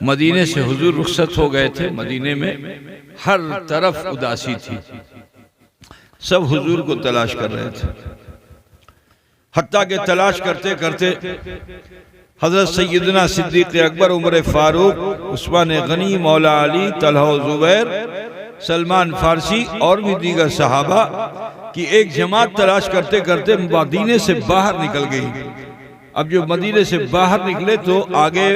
मदीने से हुजूर रुखसत हो गए थे। मदीने में हर तरफ उदासी थी, सब हुजूर को तलाश कर रहे थे। हत्ता के तलाश करते करते हजरत सैयदना सिद्दीक अकबर, उमर फारूक, उस्मान गनी, मौला अली, तलहा जुबैर, सलमान फारसी और भी दीगर सहाबा की एक जमात तलाश करते करते मदीने से बाहर निकल गई। अब जो मदीने से बाहर निकले तो आगे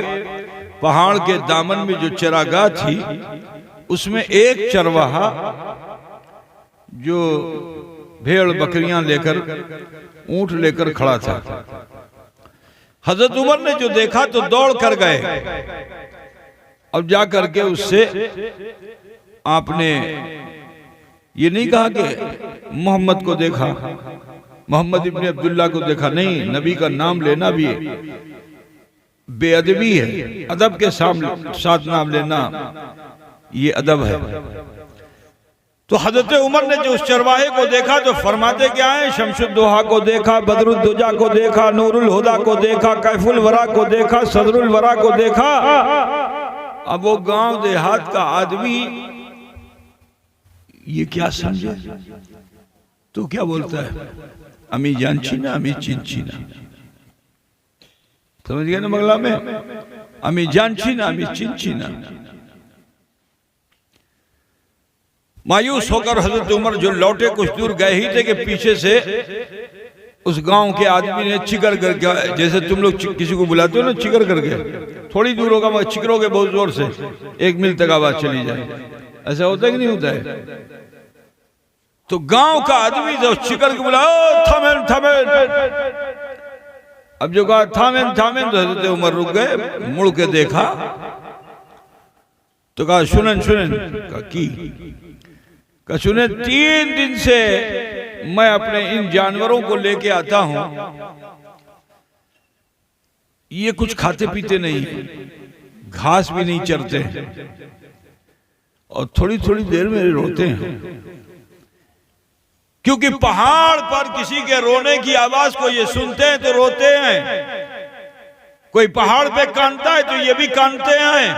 पहाड़ के दामन में जो चरागाह थी उसमें एक चरवाहा जो भेड़ बकरियां लेकर, ऊंट लेकर खड़ा था। हजरत उमर ने जो देखा तो दौड़ कर गए। अब जा करके उससे आपने ये नहीं कहा कि मोहम्मद को देखा, मोहम्मद इब्ने अब्दुल्ला को देखा, नहीं, नबी का नाम लेना भी बेअदबी है। अदब के साथ नाम लेना ये अदब है। तो हजरत उमर ने जो उस चरवाहे को देखा तो फरमाते क्या है, शमसुद्दोहा को देखा, बदरुद्दुजा को देखा, नूरुल हुदा को देखा, कैफुल वरा को देखा, सदरुल वरा को देखा। अब वो गांव देहात का आदमी ये क्या समझे तो क्या बोलता है, अमी जान छीना, अमी चिन छीना। समझ गए ना बंगला में, अमी जान छीना, अमी चिन छीना। मायूस होकर हजरत उमर जो लौटे, कुछ दूर गए ही थे कि पीछे से उस गांव के आदमी ने चिकर करके, जैसे तुम लोग किसी को बुलाते हो ना चिकर करके, थोड़ी दूर होगा मगर चिकरोगे बहुत जोर से, 1 मील तक आवाज चली जाए। ऐसा होता है कि नहीं होता है? तो गांव का आदमी जो चिकर के बुला, थामेन थामेन। अब जो कहा थामेन थामेन तो हजरत उमर रुक गए, मुड़ के देखा तो कहा सुनन सुनन। कहा की? कहा सुने, 3 दिन से मैं अपने इन जानवरों को लेके आता हूं, ये कुछ खाते पीते नहीं, घास भी नहीं चरते और थोड़ी थोड़ी देर में रोते हैं। क्योंकि पहाड़ पर किसी के रोने की आवाज को ये सुनते हैं तो रोते हैं, कोई पहाड़ पे कानता है तो ये भी कानते हैं।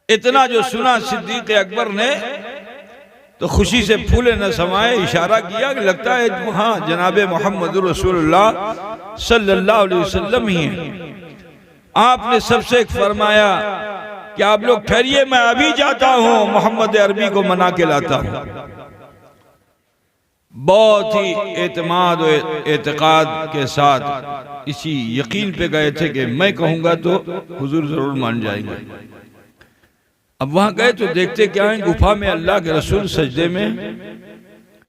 इतना जो सुना सिद्दीक अकबर ने तो खुशी से फूले न समाये, इशारा किया कि लगता है हाँ जनाबे मोहम्मद रसूलुल्लाह सल्लल्लाहु अलैहि वसल्लम ही हैं। आपने सबसे फरमाया कि आप लोग ठहरिए, मैं अभी जाता हूं, मोहम्मद अरबी को मना के लाता हूं। बहुत ही एतमाद और एतकाद के साथ इसी यकीन पे गए थे कि मैं कहूंगा तो हुजूर जरूर मान जाएंगे। अब वहां गए तो देखते क्या है, गुफा में अल्लाह के रसूल सजदे में